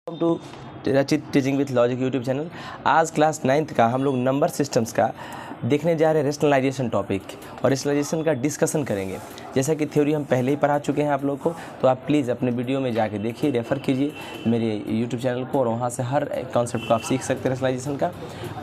Welcome to रचित teaching with logic YouTube channel. आज class 9th का हम लोग नंबर सिस्टम्स का देखने जा रहे हैं रेशनलाइजेशन टॉपिक, और रेशनलाइजेशन का डिस्कशन करेंगे। जैसा कि थ्योरी हम पहले ही पढ़ा चुके हैं आप लोग को, तो आप प्लीज़ अपने वीडियो में जाके देखिए, रेफ़र कीजिए मेरे यूट्यूब चैनल को, और वहाँ से हर कॉन्सेप्ट को आप सीख सकते हैं रेशनलाइजेशन का।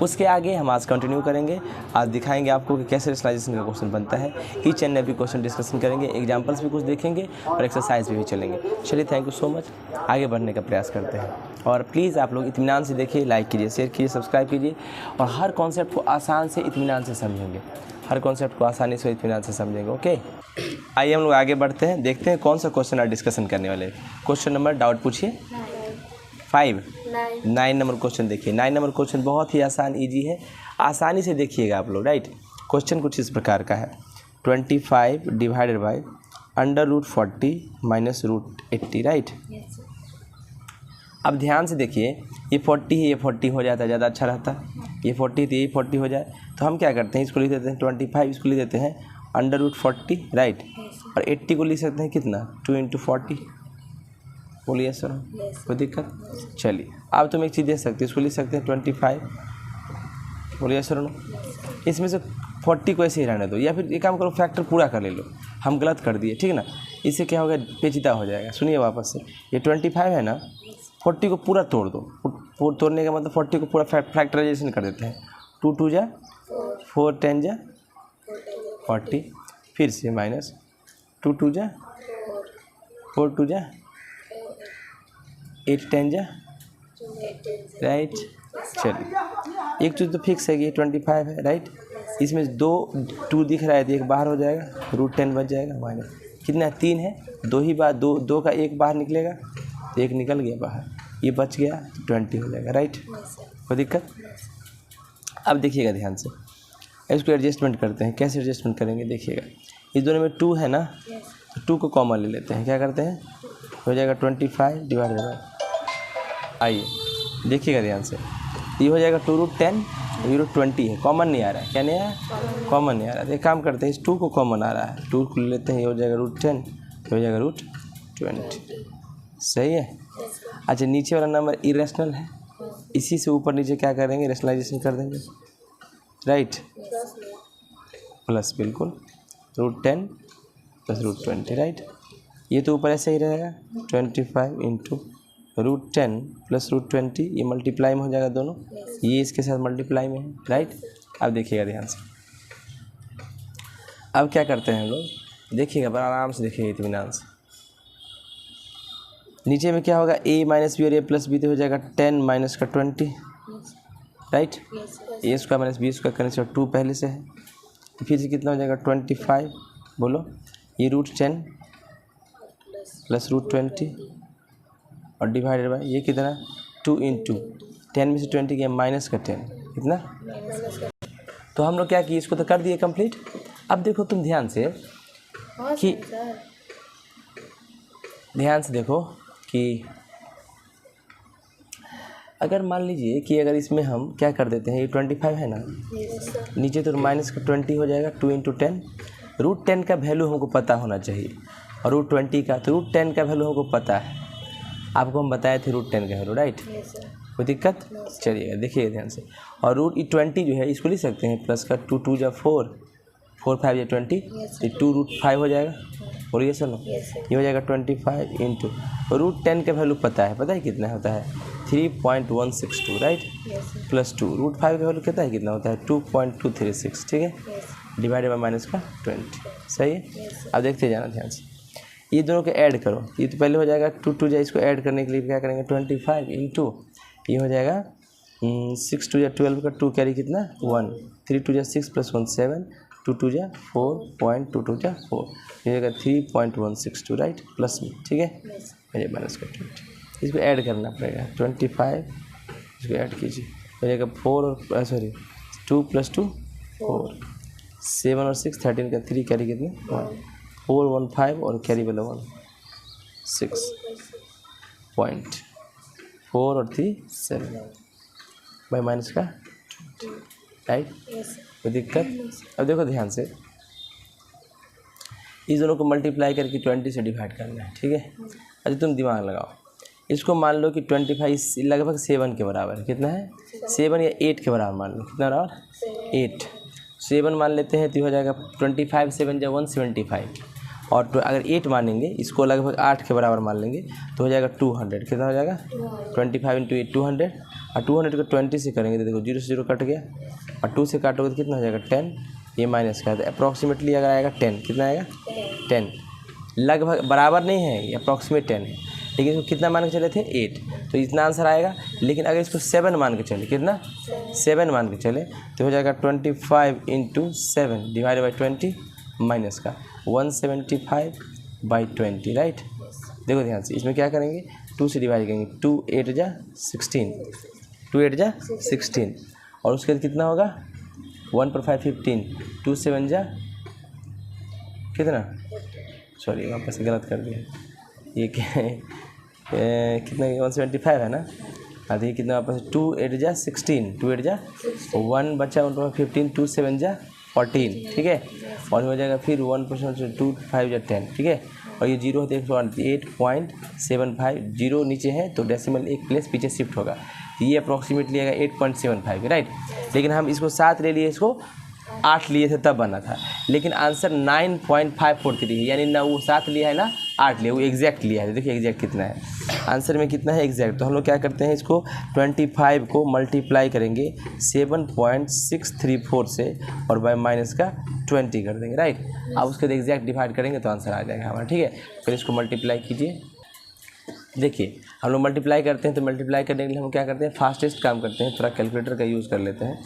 उसके आगे हम आज कंटिन्यू करेंगे। आज दिखाएंगे आपको कि कैसे रेशनलाइजेशन का क्वेश्चन बनता है। Each and every question discussion करेंगे, एग्जाम्पल्स भी कुछ देखेंगे और एक्सरसाइज भी चलेंगे। चलिए, थैंक यू सो मच। आगे बढ़ने का प्रयास करते हैं, और प्लीज़ आप लोग इत्मीनान से देखिए, लाइक कीजिए, शेयर कीजिए, सब्सक्राइब कीजिए, और हर कॉन्सेप्ट को आसान से इत्मीनान से समझेंगे। हर कॉन्सेप्ट को आसानी से इत्मीनान से समझेंगे। ओके, आइए हम लोग आगे बढ़ते हैं, देखते हैं कौन सा क्वेश्चन आज डिस्कशन करने वाले हैं। क्वेश्चन नंबर, डाउट पूछिए। 9 नंबर क्वेश्चन देखिए। 9 नंबर क्वेश्चन बहुत ही आसान, ईजी है, आसानी से देखिएगा आप लोग। राइट, क्वेश्चन कुछ इस प्रकार का है। 25 डिवाइडेड बाई √40 माइनस √80। राइट, अब ध्यान से देखिए, ये 40 है, ये 40 हो जाता है, ज़्यादा अच्छा रहता। ये 40 तो ये 40 हो जाए, तो हम क्या करते हैं, इसको लिख देते हैं 25, इसको लिख देते हैं √40। राइट, और 80 को लिख सकते हैं कितना, 2 × 40। बोलिए सर, कोई दिक्कत? चलिए, अब तुम एक चीज़ देख सकते हो, इसको लिख सकते हैं 25। बोलिए सर, इसमें से 40 को ऐसे ही रहने दो, या फिर एक काम करो, फैक्टर पूरा कर ले लो। हम गलत कर दिए, ठीक है ना, इससे क्या होगा, पेचीदा हो जाएगा। सुनिए वापस से, ये 25 है ना, 40 को पूरा तोड़ दो। तोड़ने का मतलब 40 को पूरा फैक्टराइजेशन कर देते हैं। 2 × 2 = 4, 10 × 40, फिर से माइनस 2 × 2 = 4, 2 × 8, 10 × राइट। चलिए, एक चीज़ तो फिक्स है कि 25 है। राइट, इसमें 2 दिख रहा है, तो एक बाहर हो जाएगा, √10 बच जाएगा। माइनस कितना है, 3 है, 2 ही बार, 2 का एक बाहर निकलेगा, तो एक निकल गया बाहर, ये बच गया, 20 हो जाएगा। राइट, कोई दिक्कत? अब देखिएगा ध्यान से, इसको एडजस्टमेंट करते हैं। कैसे एडजस्टमेंट करेंगे देखिएगा, इस दोनों में 2 है ना, तो 2 को कॉमन ले लेते हैं। क्या करते हैं, हो जाएगा 25 डिवाइडेड बाई, आइए देखिएगा ध्यान से, ये हो जाएगा 2√10, √20 है, कॉमन नहीं आ रहा है। क्या नहीं आ रहा है, कॉमन नहीं आ रहा है। एक काम करते हैं, इस 2 को कॉमन आ रहा है, 2 को ले लेते हैं, ये हो जाएगा √10, ये हो जाएगा √20। सही है। अच्छा, नीचे वाला नंबर इरेशनल है, इसी से ऊपर नीचे क्या करेंगे, रेशनलाइजेशन कर देंगे। राइट, प्लस, बिल्कुल, √10 + √20। राइट, ये तो ऊपर ऐसे ही रहेगा, 25 × √10 + √20, ये मल्टीप्लाई में हो जाएगा दोनों, ये इसके साथ मल्टीप्लाई में है। राइट, अब देखिएगा ध्यान से, अब क्या करते हैं हम लोग, देखिएगा बड़ा आराम से देखिएगा, इत्मीनान से। नीचे में क्या होगा, a - b और a + b, तो हो जाएगा 10 - 20। राइट, a² - b² करने से 2 पहले से है, तो फिर से कितना हो जाएगा, 25। बोलो, ये √10 + √20 और डिवाइडेड बाई ये कितना, 2 × 10 में से 20 गया, -10, कितना, तो हम लोग क्या किए, इसको तो कर दिए कंप्लीट। अब देखो तुम ध्यान से कि कि अगर मान लीजिए कि अगर इसमें हम क्या कर देते हैं, ये 25 है ना, नीचे तो -20 हो जाएगा, 2 × 10। √10 का वैल्यू हमको पता होना चाहिए, और √20 का, तो √10 का वैल्यू हमको पता है, आपको हम बताए थे √10 का वैल्यू। राइट, कोई दिक्कत? चलिएगा देखिए ध्यान से, और √20 जो है, इसको लिख सकते हैं प्लस का, 2 × 2 = 4, 4 × 5 = 20, तो 2√5 हो जाएगा। बोलिए सर, ये हो जाएगा 25 × √10 का वैल्यू पता है कितना होता है, 3.162। राइट, प्लस 2, √5 का वैल्यू कितना है, कितना होता है, 2.236। ठीक है, डिवाइडेड बाई -20। सही है। अब देखते जाना ध्यान से, ये दोनों को ऐड करो, ये तो पहले हो जाएगा 2 × 2 = इसको ऐड करने के लिए क्या करेंगे, 25 × ये हो जाएगा 6 × 2 = 12 का 2 कैरी कितना, 1, 3 × 2 = 6 + 1 7, 2 × 2 = 4.22 = 4, ये होगा 3.162। राइट, प्लस में, ठीक है, मेरे माइनस का 20, इसको ऐड करना पड़ेगा, 25, इसको ऐड कीजिए, हो जाएगा 2 + 2 4, 7 और 6 13 का 3 कैरी कितने, 1, 4 1 5 और कैरी वाला 1, 6.4 और 3 7 बाई माइनस का 20। राइट, कोई दिक्कत? अब देखो ध्यान से, इस दोनों को मल्टीप्लाई करके 20 से डिवाइड करना है। ठीक है, अच्छा तुम दिमाग लगाओ, इसको मान लो कि 25 लगभग 7 के बराबर है। कितना है? 7 या 8 के बराबर मान लो। कितना बराबर? 8। 7 मान लेते हैं तो हो जाएगा 25 7 जा 175, और अगर 8 मानेंगे, इसको लगभग 8 के बराबर मान लेंगे तो हो जाएगा 200। कितना हो जाएगा? 25 × 8 200, और 200 को 20 से करेंगे तो देखो 0 से 0 कट गया, और 2 से काटोगे तो कितना हो जाएगा? 10। ये माइनस का है तो अप्रॉक्सीमेटली अगर आएगा 10। कितना आएगा? 10। लगभग बराबर नहीं है, ये अप्रॉक्सीमेट 10 है, लेकिन इसको कितना मान के चले थे? 8। तो इतना आंसर आएगा। लेकिन अगर इसको 7 मान के चले, कितना? 7 मान के चले तो हो जाएगा 25 × 7 डिवाइड बाई 20 माइनस का 175/20, राइट। देखो ध्यान से, इसमें क्या करेंगे? 2 से डिवाइड करेंगे, 2 8 जा 16, 2 8 जा 16, और उसके बाद कितना होगा? 1 पर 5 15, 2 7 जा कितना? सॉरी वापस से गलत कर दिया। ये क्या है? कितना? 175 है ना। अब ये कितना वापस? 2 8 जा 16, 2 8 जा 1 बचा 1 पर 15, 2 7 जा 14, ठीक है। और हो जाएगा फिर 1% 2 5 जा 10, ठीक है। और ये 0 होते 8.75, 0 नीचे है तो डेसिमल एक प्लेस पीछे शिफ्ट होगा। ये अप्रॉक्सीमेटली आएगा 8.75, राइट। लेकिन हम इसको 7 ले लिए, इसको 8 लिए थे तब बना था, लेकिन आंसर 9.543 है, यानी ना वो 7 लिया है ना 8 लिया, वो एग्जैक्ट लिया है। देखिए एग्जैक्ट कितना है, आंसर में कितना है एग्जैक्ट। तो हम लोग क्या करते हैं, इसको 25 को मल्टीप्लाई करेंगे 7.634 से और बाय माइनस का 20 कर देंगे, राइट। अब उसके बाद एग्जैक्ट डिवाइड करेंगे तो आंसर आ जाएगा हमारा, ठीक है। फिर इसको मल्टीप्लाई कीजिए। देखिए हम लोग मल्टीप्लाई करते हैं तो मल्टीप्लाई करने के लिए हम क्या करते हैं, फास्टेस्ट काम करते हैं, थोड़ा कैलकुलेटर का यूज़ कर लेते हैं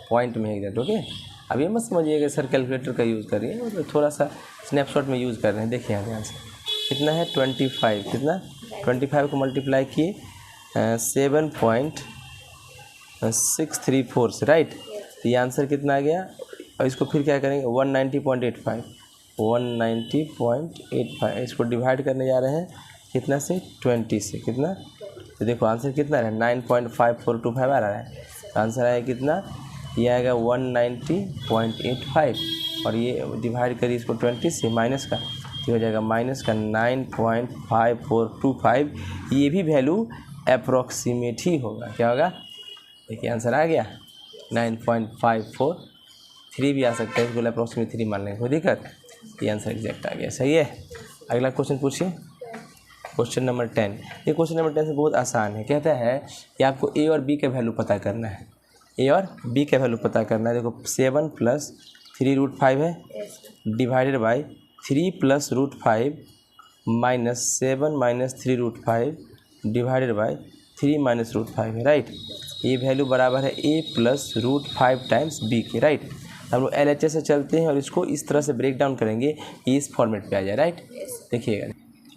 पॉइंट में एग्जैक्ट, ओके। अब ये मत समझिएगा सर कैलकुलेटर का यूज़ करिए, मतलब थोड़ा सा स्नैपशॉट में यूज़ कर रहे हैं। देखिए यहाँ ध्यान से, कितना है 25, कितना 25 को मल्टीप्लाई किए 7.634 से, राइट। तो ये आंसर कितना आ गया। और इसको फिर क्या करेंगे 190.85, 190.85 इसको डिवाइड करने जा रहे हैं कितना से? 20 से। कितना? तो देखो आंसर कितना है 9.5425 आ रहा है। आंसर आया कितना? ये आएगा 190.85, और ये डिवाइड करिए इसको 20 से माइनस का, ये हो जाएगा माइनस का 9.5425। ये भी वैल्यू अप्रॉक्सीमेट ही होगा। क्या होगा? देखिए आंसर आ गया 9.543 भी आ सकता है, इसको अप्रॉक्सीमेट 3 मान लेंगे, कोई दिक्कत। ये आंसर एग्जैक्ट आ गया, सही है। अगला क्वेश्चन पूछिए, क्वेश्चन नंबर 10। ये क्वेश्चन नंबर 10 से बहुत आसान है। कहता है कि आपको ए और बी का वैल्यू पता करना है, ए और बी का वैल्यू पता करना है। देखो 7 + 3√5 है divided by 3 + √5 minus 7 - 3√5 divided by 3 - √5 है, राइट। ये वैल्यू बराबर है a + √5 टाइम्स b के, राइट। हम लोग LHS से चलते हैं और इसको इस तरह से ब्रेक डाउन करेंगे, ये इस फॉर्मेट पे आ जाए, राइट। देखिएगा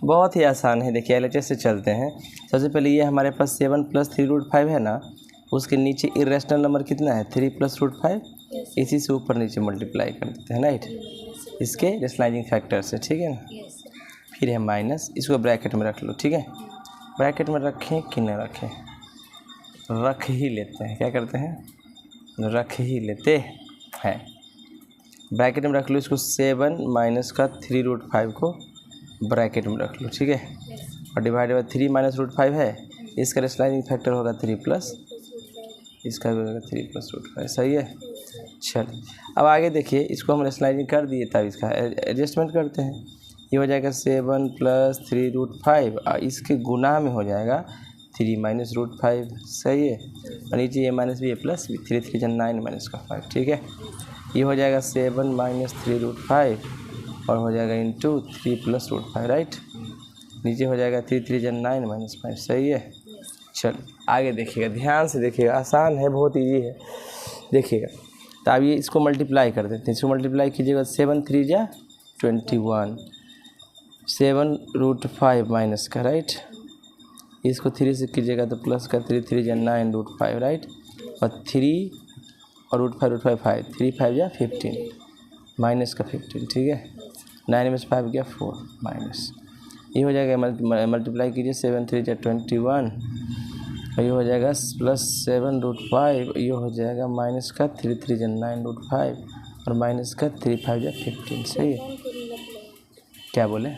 बहुत ही आसान है। देखिए LHS से चलते हैं। सबसे पहले ये हमारे पास 7 + 3√5 है ना, उसके नीचे इरेशनल नंबर कितना है 3 + √5, इसी से ऊपर नीचे मल्टीप्लाई कर देते हैं, राइट, इसके रेशनलाइजिंग फैक्टर से, ठीक है ना। फिर है माइनस, इसको ब्रैकेट में रख लो, ठीक है। ब्रैकेट में रखें कि न रखें, रख ही लेते हैं। क्या करते हैं, रख ही लेते हैं। ब्रैकेट में रख लो इसको, 7 माइनस का 3√5 को ब्रैकेट में रख लो, ठीक है। और डिवाइड बाई 3 - √5 है, इसका रेशनलाइजिंग फैक्टर होगा 3 प्लस, इसका भी होगा 3 + √5, सही है। चलिए अब आगे देखिए, इसको हम रेशनलाइजिंग कर दिए, तब इसका एडजस्टमेंट करते हैं। ये हो जाएगा 7 + 3√5 और इसके गुना में हो जाएगा 3 - √5, सही है। और नीचे ये माइनस भी, प्लस भी, 3 3 9 - 5, ठीक है। ये हो जाएगा 7 - 3√5 और हो जाएगा इंटू 3 + √5, राइट। नीचे हो जाएगा 3 3 9 - 5, सही है। चलो आगे देखिएगा, ध्यान से देखिएगा, आसान है, बहुत इजी है, देखिएगा। तो अब ये इसको मल्टीप्लाई कर देते हैं, इसको मल्टीप्लाई कीजिएगा 7 3 जा 21, 7√5 माइनस का, राइट। इसको 3 से कीजिएगा तो प्लस का 3 3 जा 9√5, राइट। और 3 और √5 5, 3 5 जा 15 माइनस का 15, ठीक है। 9 में से 5 गया 4 माइनस, ये हो जाएगा मल्टीप्लाई कीजिए 7 3 जा 21, और ये हो जाएगा प्लस 7√5, ये हो जाएगा माइनस का 3 3 जा 9√5 और माइनस का 3 5 जा 15, सही है। क्या बोले,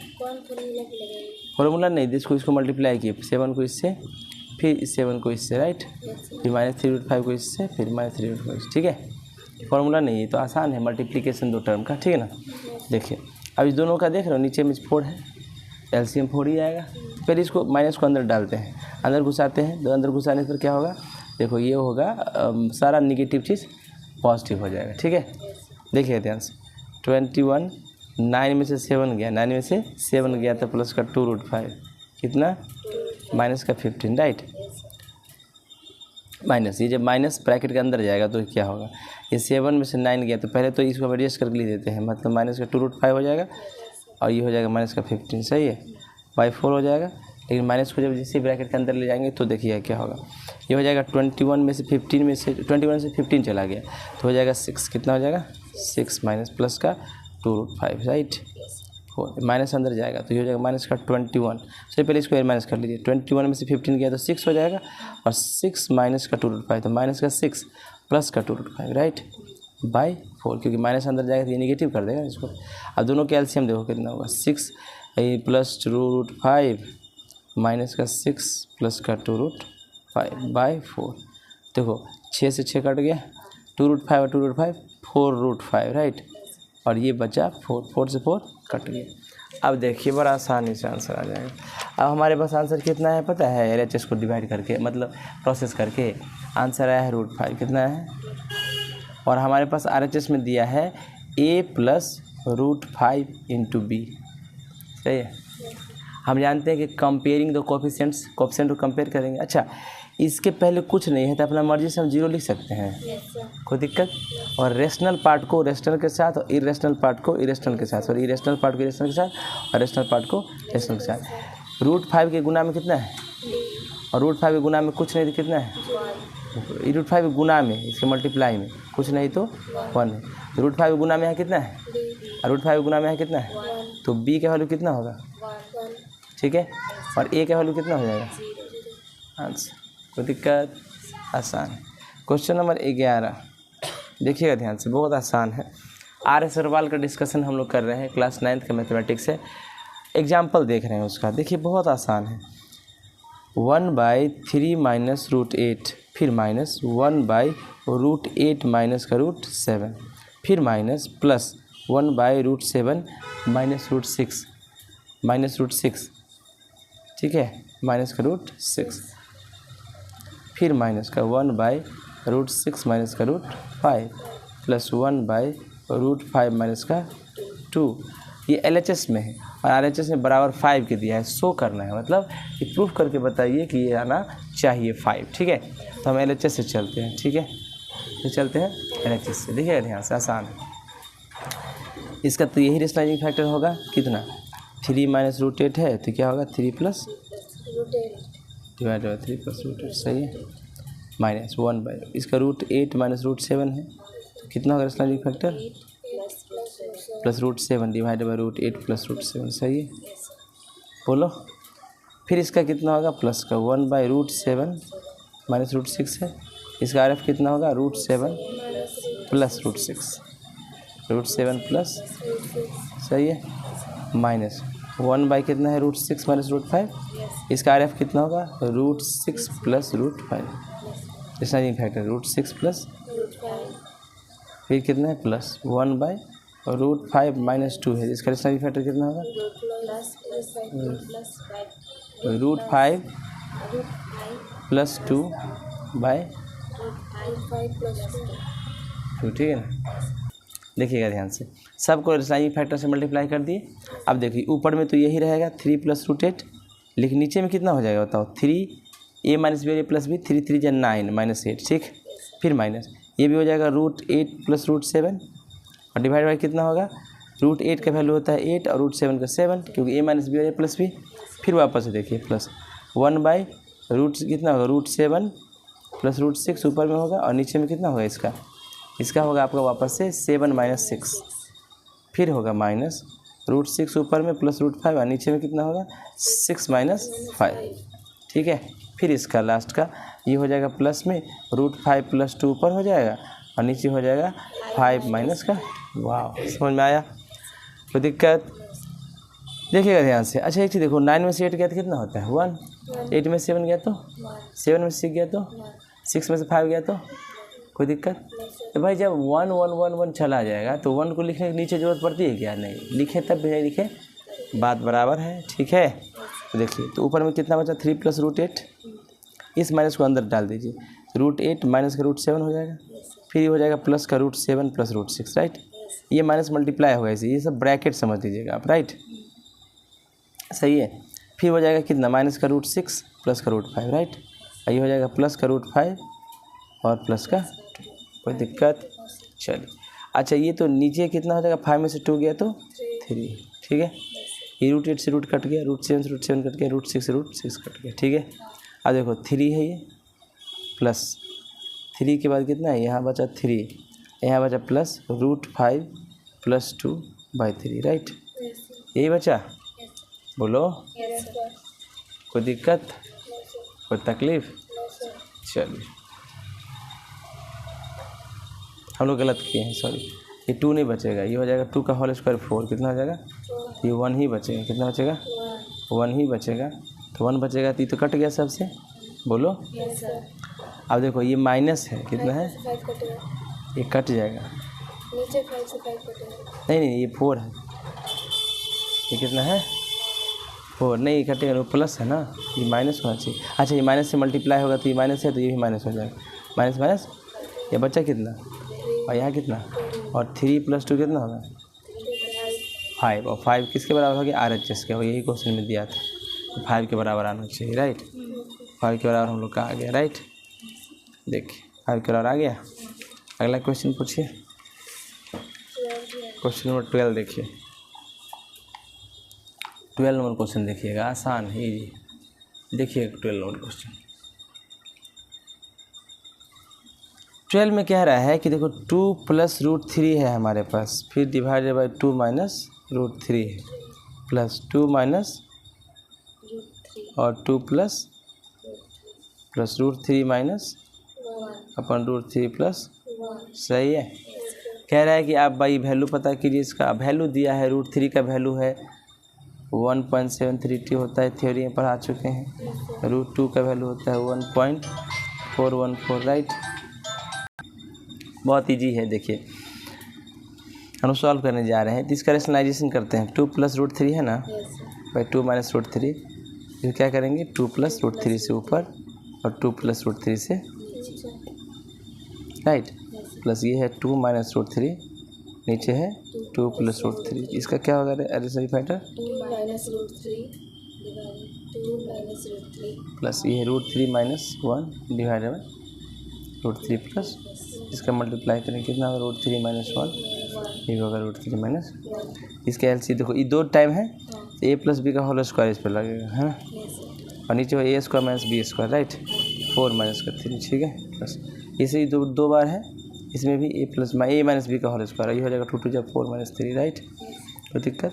फॉर्मूला नहीं, इसको मल्टीप्लाई किए, 7 को इससे, फिर इस 7 को इससे, राइट, फिर -3√5 को इससे, फिर -3√5, ठीक है। फॉर्मूला नहीं है तो आसान है मल्टीप्लिकेशन दो टर्म का, ठीक है ना। देखिए अब इस दोनों का देख रहे हो, नीचे में 4 है, एलसीएम 4 ही आएगा। फिर इसको माइनस को अंदर डालते हैं, अंदर घुसाते हैं, तो अंदर घुसाने पर क्या होगा, देखो ये होगा सारा निगेटिव चीज़ पॉजिटिव हो जाएगा, ठीक है। देखिए ध्यान से, 21, 9 में से 7 गया, 9 में से 7 गया तो प्लस का 2√5 कितना, माइनस का 15, राइट। माइनस, ये जब माइनस ब्रैकेट के अंदर जाएगा तो क्या होगा, ये 7 में से 9 गया तो पहले तो इसको एडजस्ट करके ले देते हैं, मतलब माइनस का 2√5 हो जाएगा और ये हो जाएगा माइनस का 15, सही है, बाई 4 हो जाएगा। लेकिन माइनस को जब जिस ब्रैकेट के अंदर ले जाएंगे तो देखिए क्या होगा, ये हो जाएगा 21 में से 15 में से 21 से 15 चला गया तो हो जाएगा 6, कितना हो जाएगा 6 माइनस प्लस का 2√5, राइट। माइनस अंदर जाएगा तो ये हो जाएगा माइनस का 21, सबसे पहले इसको माइनस कर लीजिए, 21 में से 15 गया तो 6 हो जाएगा और 6 माइनस का 2√5 तो माइनस का 6 प्लस का 2√5, राइट, बाई 4, क्योंकि माइनस अंदर जाएगा तो ये निगेटिव कर देगा इसको। अब दोनों के एलसीएम देखो कितना होगा, 6 प्लस 2√5 माइनस का 6 प्लस का 2√5 बाई 4, देखो 6 से 6 कट गया, 2√5 और 2√5 4√5, राइट, और ये बचा 4 से 4 कट गया। अब देखिए बड़ा आसानी से आंसर आ जाएगा। अब हमारे पास आंसर कितना है पता है, LHS को डिवाइड करके मतलब प्रोसेस करके आंसर आया है √5, कितना है, और हमारे पास RHS में दिया है a प्लस √5 इंटू b, सही है। हम जानते हैं कि कंपेयरिंग द कोफिशिएंट्स, कोफिशिएंट को कंपेयर करेंगे। अच्छा इसके पहले कुछ नहीं है तो अपना मर्जी से हम 0 लिख सकते हैं, कोई दिक्कत, और रेशनल पार्ट को रेशनल के साथ और इरेशनल पार्ट को इरेशनल के साथ, और इरेशनल पार्ट को इरेशनल के साथ और रेशनल पार्ट को रेशनल के साथ। √5 के गुना में कितना है, और √5 के गुना में कुछ नहीं तो कितना है, √5 के गुना में, इसके मल्टीप्लाई में कुछ नहीं तो 1 है, √5 के गुना में है कितना है, और √5 के गुना में है कितना है, तो b का वैल्यू कितना होगा, ठीक है, और a का वैल्यू कितना हो जाएगा, आंसर, कोई दिक्कत, आसान है। क्वेश्चन नंबर 11 देखिएगा ध्यान से, बहुत आसान है। RS अग्रवाल का डिस्कशन हम लोग कर रहे हैं, क्लास 9th का मैथमेटिक्स है, एग्जाम्पल देख रहे हैं उसका। देखिए बहुत आसान है, 1/3 माइनस √8, फिर माइनस 1/√8 माइनस का √7, फिर माइनस प्लस 1/√7 माइनस √6 माइनस √6, ठीक है, माइनस का √6, फिर माइनस का 1/√6 माइनस का √5 प्लस 1/√5 माइनस का 2। ये LHS में है और RHS में बराबर 5 के दिया है, शो करना है, मतलब ये प्रूफ करके बताइए कि ये आना चाहिए 5, ठीक है। तो हम LHS से चलते हैं, ठीक है, तो चलते हैं LHS से। देखिए ध्यान से, आसान है इसका, तो यही रेशनलाइजिंग फैक्टर होगा कितना, 3 माइनस √8 है तो क्या होगा 3 प्लस डिवाइड बाई 3 प्लस √8, सही है, माइनस 1/, इसका √8 माइनस √7 है तो कितना होगा rationalising factor, plus √7 divide by √8 plus √7, सही है, बोलो। फिर इसका कितना होगा, प्लस का 1/√7 माइनस √6 है, इसका RF कितना होगा, √7 प्लस √6, √7 प्लस, सही है, माइनस 1 कितना है, √6 माइनस √5, इसका RF कितना होगा, √6 प्लस √5, रेशनलाइजिंग फैक्टर √6 प्लस, फिर कितना है, प्लस 1/√5 माइनस 2 है, इसका रेशनलाइजिंग फैक्टर कितना होगा, √5 प्लस 2/2, ठीक है ना। देखिएगा ध्यान से, सबको रेशनलाइजिंग फैक्टर से मल्टीप्लाई कर दिए। अब देखिए ऊपर में तो यही रहेगा 3 प्लस √8, लेकिन नीचे में कितना हो जाएगा बताओ, 3a minus b plus b, 3 3 जा 9 माइनस 8, ठीक, फिर माइनस ये भी हो जाएगा √8 प्लस √7 और डिवाइड बाई कितना होगा, √8 का वैल्यू होता है 8 और √7 का 7, क्योंकि a minus b plus b, फिर वापस से देखिए प्लस 1/√ कितना होगा, √7 प्लस √6 ऊपर में होगा और नीचे में कितना होगा, इसका होगा आपका वापस से 7 माइनस 6, फिर होगा माइनस √6 ऊपर में प्लस √5 और नीचे में कितना होगा 6 माइनस 5, ठीक है। फिर इसका लास्ट का ये हो जाएगा प्लस में √5 प्लस 2 ऊपर हो जाएगा और नीचे हो जाएगा 5 माइनस का, वाह समझ में आया, कोई दिक्कत, देखिएगा ध्यान से। अच्छा एक चीज़ देखो, 9 में से 8 गया तो कितना होता है 1, 8 में 7 गया तो 7 में 6 गया तो 6 में से 5 गया तो कोई दिक्कत? तो भाई जब 1 1 1 1 चला जाएगा तो 1 को लिखने के नीचे ज़रूरत पड़ती है क्या? नहीं, लिखे तब भी नहीं लिखे, बात बराबर है, ठीक है। तो देखिए तो ऊपर में कितना बचा 3 + √8, इस माइनस को अंदर डाल दीजिए, √8 माइनस का √7 हो जाएगा, फिर हो जाएगा प्लस का √7 + √6, राइट। ये माइनस मल्टीप्लाई होगा इसे, ये सब ब्रैकेट समझ लीजिएगा आप, राइट, सही है। फिर हो जाएगा कितना माइनस का √6 प्लस का √5, राइट। ये हो जाएगा प्लस का √5 और प्लस का 2, कोई दिक्कत? चलिए अच्छा ये तो नीचे कितना हो जाएगा 5 में से 2 गया तो 3, ठीक है। ये √8 से रूट कट गया, √7 से √7 कट गया, √6 से √6 कट गया, ठीक है। अब देखो 3 है ये, प्लस 3 के बाद कितना है, यहाँ बचा 3, यहाँ बचा प्लस √5 + 2/3, राइट। यही बचा, बोलो कोई दिक्कत, कोई तकलीफ? चलिए हम लोग गलत किए हैं, सॉरी। ये 2 नहीं बचेगा, ये हो जाएगा 2 का होल स्क्वायर 4, कितना हो जाएगा? ये 1 ही बचेगा, कितना बचेगा? 1 ही बचेगा, तो 1 बचेगा तो ये तो कट गया सबसे, बोलो। अब देखो ये माइनस है, कितना है? ये कट जाएगा, नीचे 5 से 5 कटेगा। नहीं ये 4 है, ये कितना है 4, नहीं कटेगा, वो प्लस है ना, ये माइनस होना चाहिए। अच्छा ये माइनस से मल्टीप्लाई होगा तो ये माइनस है तो ये भी माइनस हो जाएगा, माइनस माइनस, ये बच्चा कितना और यहाँ कितना, और 3 + 2 कितना होगा 5, और 5 किसके बराबर हो गया? RHS के, और यही क्वेश्चन में दिया था, तो 5 के बराबर आना चाहिए, राइट। 5 के बराबर हम लोग का आ गया, राइट। देखिए 5 के बराबर आ गया। अगला क्वेश्चन पूछिए, क्वेश्चन नंबर 12 देखिए, 12 नंबर क्वेश्चन देखिएगा, आसान है ये, देखिए 12 नंबर क्वेश्चन। 12 में कह रहा है कि देखो 2 + √3 है हमारे पास, फिर डिवाइडेड बाई 2 - √3 है, प्लस 2 माइनस और 2 प्लस √3 माइनस अपन √3 प्लस, सही है। कह रहा है कि आप भाई वैल्यू पता कीजिए, इसका वैल्यू दिया है √3 का वैल्यू है 1.732 होता है, थ्योरी में पढ़ा चुके हैं। √2 का वैल्यू होता है 1.414, राइट। बहुत इजी है, देखिए हम सॉल्व करने जा रहे हैं तो इसका रेशनलाइजेशन करते हैं। 2 + √3 है ना, भाई 2 - √3, फिर क्या करेंगे 2 + √3 से ऊपर और 2 + √3 से, राइट, प्लस ये है 2 - √3, नीचे है 2 + √3, इसका क्या होगा एडिशनल फैक्टर 2 - √3 प्लस ये है √3 - 1 डिवाइडेड बाई √3 प्लस, इसका मल्टीप्लाई करेंगे कितना होगा √3 - 1, ये होगा √3 - इसके एलसी देखो ये 2 टाइम है, a + b का होल स्क्वायर इस पर लगेगा, है ना, और नीचे हो a² - b², राइट, 4 - 3, ठीक है, प्लस इसे दो बार है, इसमें भी a - b का होल स्क्वायर, ये हो जाएगा 2 × 2 = 4 - 3, राइट, कोई दिक्कत?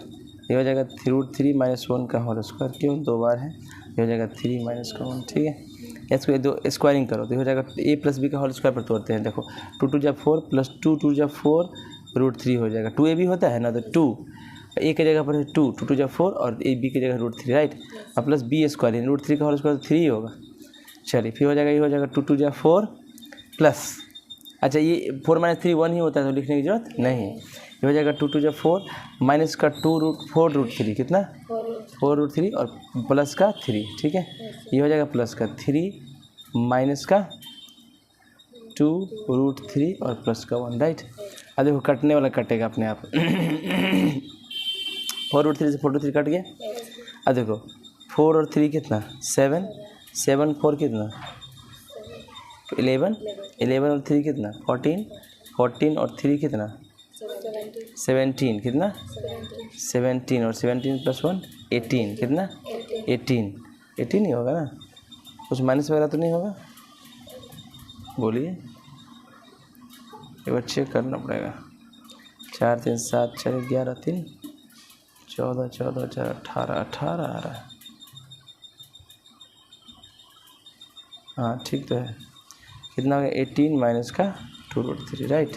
ये हो जाएगा √3 - 1 का होल स्क्वायर, क्यों 2 बार है, ये हो जाएगा 3 - 1, ठीक है। इसको दो स्क्वायरिंग करो तो हो जाएगा a + b का होल स्क्वायर पर तोड़ते हैं, देखो 2 × 2 = 4 प्लस 2 × 2 = 4 √3 हो जाएगा, 2ab होता है ना, तो 2 a की जगह पर है 2, 2 × 2 = 4 और b की जगह √3, राइट, और प्लस b² √3 का होल स्क्वायर 3 ही होगा। चलिए फिर हो जाएगा, ये हो जाएगा 2 × 2 = 4 प्लस, अच्छा ये 4 - 3 1 ही होता है तो लिखने की जरूरत नहीं, ये हो जाएगा 2 × 2 = 4 माइनस का 4 √3 कितना 4 √3 और प्लस का 3, ठीक है, ये हो जाएगा प्लस का 3 माइनस का 2 √3 और प्लस का 1, राइट। अब देखो कटने वाला कटेगा अपने आप 4 √3 से 4 √3 कट गया। अब देखो 4 और 3 कितना 7, 7 4 कितना 11, 11 और 3 कितना 14, 14 और 3 कितना 17, कितना 17 और 17 + 1 18, कितना 18 ही होगा ना, कुछ माइनस वगैरह तो नहीं होगा, बोलिए, एक बार चेक करना पड़ेगा। 4 3 7 4 11 3 14 14 4 18 18 आ रहा है, हाँ ठीक तो है, कितना हो गया 18 माइनस का 2 √3, राइट,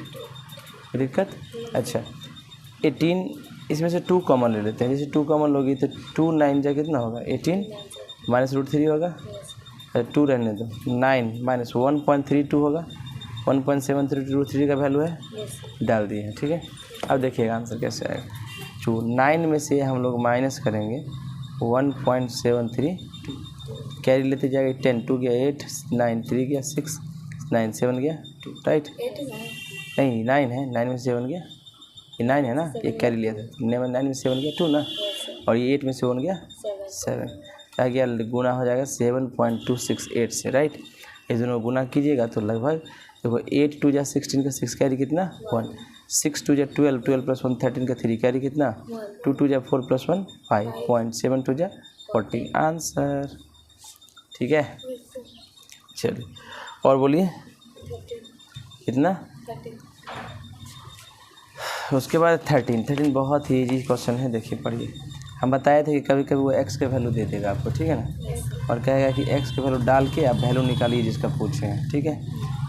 दिक्कत। अच्छा 18 इसमें से 2 कॉमन ले लेते हैं। जैसे 2 कॉमन लोगी तो 2 9 जा कितना होगा 18 माइनस √3 होगा, 2 रहने दो, 9 माइनस 1.32 होगा, 1.73 √3 का वैल्यू है, डाल दिए हैं। ठीक है, अब देखिएगा आंसर कैसे आएगा। जो 9 में से हम लोग माइनस करेंगे 1.73, कैरी लेते जाएगा 10, 2 गया 8, 9 3 गया 6, 9 7 गया 2, राइट? नहीं 9 है, 9 में से 7 गया, ये 9 है ना, एक कैरी लिया था, 9 में 7 गया 2 ना, और ये 8 में से 1 गया 7, क्या गया गुना हो जाएगा 7.268 से, राइट? इस दोनों गुना कीजिएगा तो लगभग देखो 8 2 जा 16 का 6 कैरी कितना 1, 6 2 जा 12, 12 प्लस 1 13 का 3 कैरी कितना 2 2 जा 4 प्लस 1 5, 7 2 जा 40 आंसर। ठीक है, चलिए और बोलिए कितना। उसके बाद 13 बहुत ही इजी क्वेश्चन है, देखिए पढ़िए। हम बताए थे कि कभी कभी वो x का वैल्यू दे देगा आपको, ठीक है ना, और कहेगा कि x का वैल्यू डाल के आप वैल्यू निकालिए जिसका पूछे हैं। ठीक है,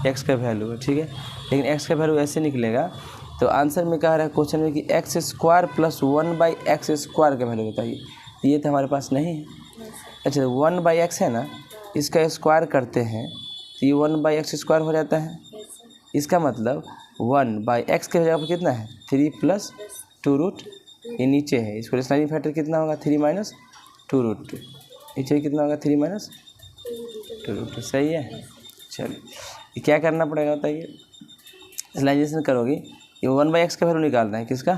x का वैल्यू है, ठीक है, लेकिन x का वैल्यू ऐसे निकलेगा तो आंसर में कह रहा है क्वेश्चन में कि x² प्लस 1/x² का वैल्यू बताइए। ये तो हमारे पास नहीं है। अच्छा 1/x है ना, इसका स्क्वायर करते हैं तो ये 1/x² हो जाता है। इसका मतलब 1/x के जगह पर कितना है 3 प्लस 2√, ये नीचे है, इसको रेशनलाइजिंग फैक्टर कितना होगा 3 माइनस 2√2, नीचे कितना होगा 3 माइनस 2√2, सही है। चलिए ये क्या करना पड़ेगा बताइए, रेशनलाइजेशन करोगे, ये 1/x का वैल्यू निकालना है किसका,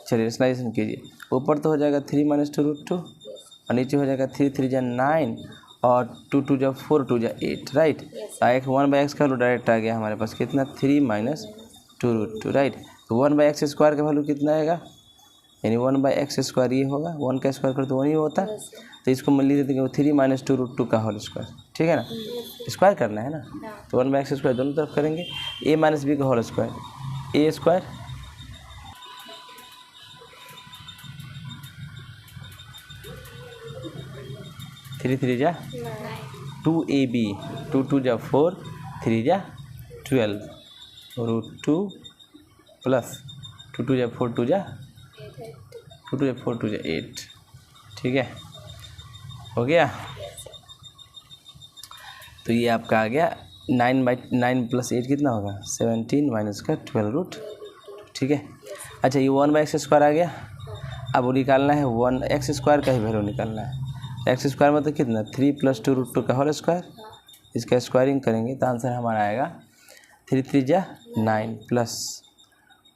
चलिए रेशनलाइजेशन कीजिए। ऊपर तो हो जाएगा 3 माइनस 2√2 और नीचे हो जाएगा 3 3 जा 9 और 2 2 जा 4 2 जा 8, राइट? 1/x का वैल्यू डायरेक्ट आ गया हमारे पास कितना 3 माइनस 2√2, राइट? तो 1/x² का वैल्यू कितना आएगा, यानी 1/x² ये होगा, 1 का स्क्वायर कर तो 1 ही होता, तो इसको मैं लिख देते हैं 3 माइनस 2√2 का होल स्क्वायर, ठीक है ना, स्क्वायर करना है ना, तो 1/x² दोनों तरफ करेंगे, a माइनस बी का होल स्क्वायर, a स्क्वायर 3 3 जा 2ab, 2 2 जा 4, 3 जा 12 √2 प्लस 2 2 जा 4 2 जा 2 2 जा 4 2 जा 8, ठीक है, हो गया। तो ये आपका आ गया 9 प्लस 8 कितना होगा 17 माइनस का 12√, ठीक है। अच्छा ये 1/x² आ गया, अब वो निकालना है 1x² का ही वैल्यू निकालना है। x² मतलब कितना 3 प्लस 2√2 का होल स्क्वायर, इसका स्क्वायरिंग करेंगे तो आंसर हमारा आएगा 3 3 जा 9 प्लस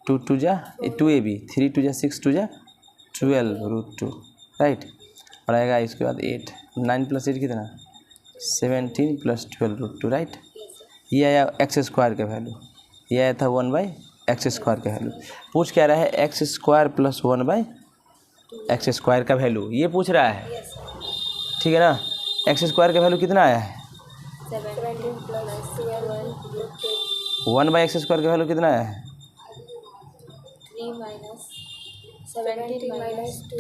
2 2 जा 2ab, 3 2 जा 6 2 जा 12√2, राइट, और आएगा इसके बाद 8, 9 प्लस 8 कितना 17 प्लस 12√2, राइट। ये आया x² का वैल्यू, ये आया था 1/x² का वैल्यू। पूछ क्या रहा है x² प्लस 1/x² का वैल्यू, ये पूछ रहा है, ठीक है ना। x² का वैल्यू कितना आया है 1/x² का वैल्यू कितना आया है,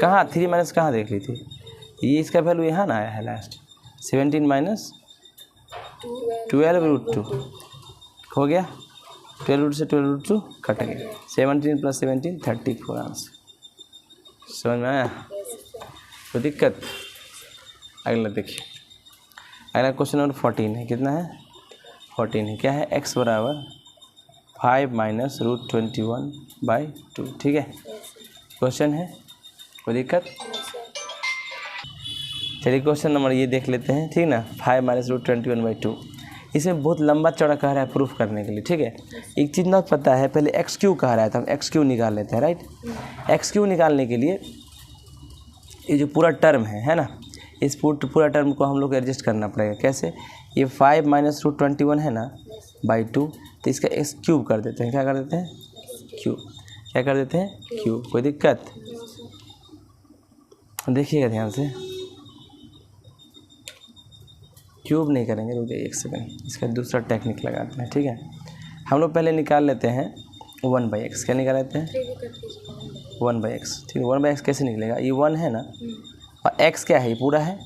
कहाँ 3 माइनस कहाँ देख ली थी, ये इसका वैल्यू यहाँ ना आया है लास्ट 17 माइनस 12√2 हो गया, 12 से 12√2 कट गया, 17 प्लस 17 34 आंसर। समझ में आया, तो दिक्कत। अगला देखिए, अगला क्वेश्चन नंबर 14 है, कितना है 14 है, क्या है x बराबर 5 माइनस √21/2, ठीक है, क्वेश्चन है, कोई दिक्कत। चलिए क्वेश्चन नंबर ये देख लेते हैं, ठीक ना, 5 माइनस √21/2, इसमें बहुत लंबा चौड़ा कह रहा है प्रूफ करने के लिए, ठीक है। एक चीज़ ना पता है, पहले x³ कह रहा है तो हम x³ निकाल लेते हैं, राइट। x³ निकालने के लिए ये जो पूरा टर्म है ना, इस पूरा टर्म को हम लोग एडजस्ट करना पड़ेगा, कैसे, ये 5 माइनस √21 है ना /2, तो इसका x³ कर देते हैं, क्या कर देते हैं क्यूब, क्या कर देते हैं क्यूब, कोई दिक्कत। देखिएगा ध्यान से, क्यूब नहीं करेंगे, रुक जाइए एक सेकंड, इसका दूसरा टेक्निक लगाते हैं, ठीक है। हम लोग पहले निकाल लेते हैं 1/x, क्या निकाल लेते हैं 1/x, ठीक है। 1/x कैसे निकलेगा, ये 1 है ना और x क्या है, ये पूरा है,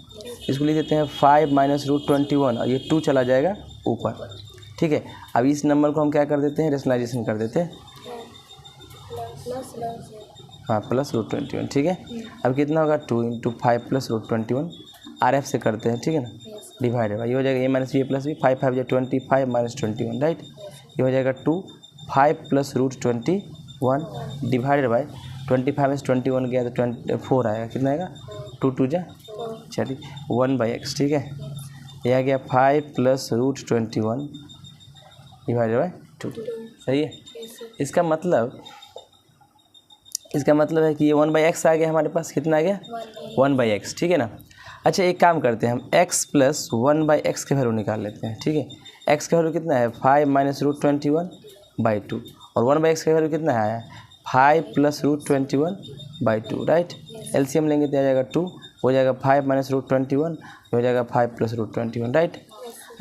इसको लिख देते हैं 5 माइनस √21 और ये 2 चला जाएगा ऊपर, ठीक है। अब इस नंबर को हम क्या कर देते हैं रेशनलाइजेशन कर देते हैं, हाँ प्लस √21, ठीक है। अब कितना होगा 2 × 5 + √21, RF से करते हैं, ठीक है ना, डिवाइडेड बाई, ये हो जाएगा a - b + b, 5 5 25 - 21, राइट। ये हो जाएगा 2 5 + √21 डिवाइडेड बाई 25 में से 21 गया तो 4 आएगा, कितना आएगा 2 2 जा, चलिए 1/x, ठीक है। ये आ गया 5 + √21 डिवाइडेड बाई 2, सही है। इसका मतलब है कि ये 1/x आ गया हमारे पास, कितना आ गया 1/x, ठीक है ना। अच्छा एक काम करते हैं हम x + 1/x के वैल्यू निकाल लेते हैं, ठीक है। x का वैल्यू कितना है 5 - √21/2 और 1/x का वैल्यू कितना है 5 + √21/2, राइट। एलसीएम लेंगे तो आ जाएगा 2, हो जाएगा 5 - √21, हो जाएगा 5 + √21, राइट।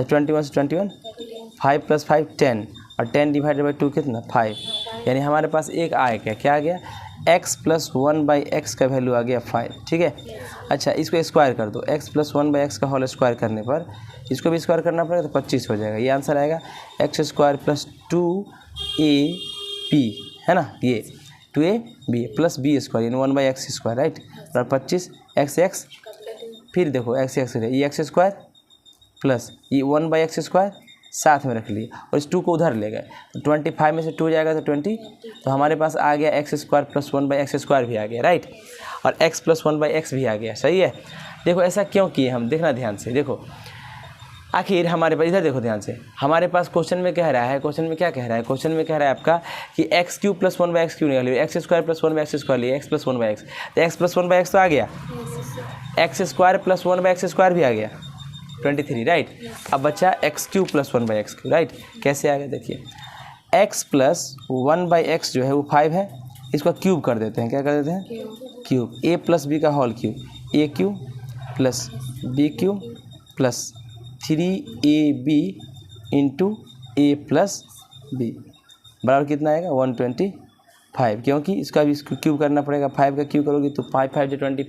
21 से 21, 5 + 5 10 और 10 डिवाइडेड बाई 2 कितना 5, यानी हमारे पास एक आ गया, क्या आ गया x + 1/x का वैल्यू आ गया 5, ठीक है। अच्छा इसको स्क्वायर कर दो, x + 1/x का होल स्क्वायर करने पर इसको भी स्क्वायर करना पड़ेगा तो 25 हो जाएगा। ये आंसर आएगा x² + 2ab, है ना, ये 2ab + b² यानी 1/x², राइट। और 25 x फिर देखो x ये x² प्लस ये 1/x² साथ में रख लिए और इस 2 को उधर ले गए तो 25 में से 2 जाएगा तो 20, तो हमारे पास आ गया x² + 1/x² भी आ गया, राइट। और x + 1/x भी आ गया, सही है। देखो ऐसा क्यों किए हम, देखना ध्यान से, देखो आखिर हमारे पास, इधर देखो ध्यान से, हमारे पास क्वेश्चन में कह रहा है, क्वेश्चन में क्या कह रहा है, क्वेश्चन में कह रहा है आपका कि x³ + 1/x³ निकालिए, x² + 1/x² लिए, x + 1/x, तो x + 1/x तो आ गया, x² + 1/x² भी आ गया 23, राइट। अब बचा x³ + 1/x³, राइट। कैसे आ गया देखिए, x + 1/x जो है वो 5 है, इसको क्यूब कर देते हैं, क्या कर देते हैं क्यूब, a + b का whole cube, a³ + b³ + 3ab × a + b बराबर कितना आएगा 125, क्योंकि इसका भी इसको क्यूब करना पड़ेगा, 5 का क्यूब करोगे तो 5 5 × 25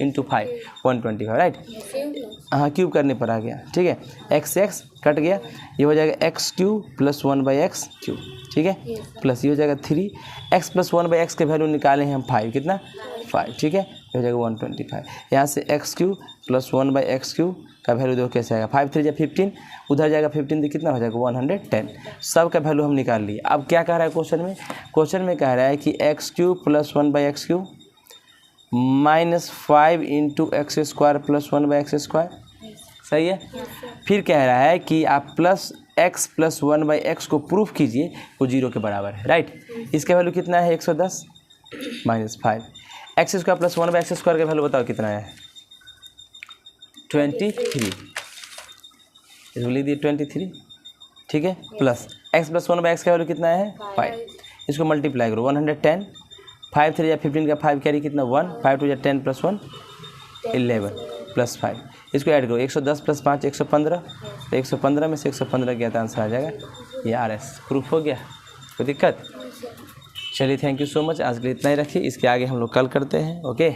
× 5 125, राइट। हाँ क्यूब करने पर आ गया, ठीक है। x कट गया, ये हो जाएगा x³ + 1/x³, ठीक है, प्लस ये हो जाएगा 3x + 1/x के वैल्यू निकाले हैं हम 5, कितना 5, ठीक है, ये हो जाएगा 125। यहाँ से x³ + 1/x³ का वैल्यू देखो कैसे आएगा, 5 3 = 15, उधर जाएगा 15 तो कितना हो जाएगा 110, सब का वैल्यू हम निकाल लिए। अब क्या कह रहा है क्वेश्चन में कह रहा है कि x³ + 1/x³ -5 × x² + 1/x², सही है। फिर कह रहा है कि आप x + 1/x को प्रूफ कीजिए वो 0 के बराबर है, राइट। इसका वैल्यू कितना है 110 -5, x² + 1/x² का वैल्यू बताओ कितना है 23, इसको लिख दिए 23, ठीक है, प्लस x + 1/x का वैल्यू कितना है 5, इसको मल्टीप्लाई करो 110, 5 3 = 15 का 5 कैरी कितना 1, 5 2 = 10 + 1 11 + 5, इसको ऐड करो 110 + 5 115, तो 115 में से 115 गया तो आंसर आ जाएगा ये RS, प्रूफ हो गया, कोई दिक्कत। चलिए थैंक यू सो मच, आज के लिए इतना ही रखिए, इसके आगे हम लोग कल करते हैं, ओके।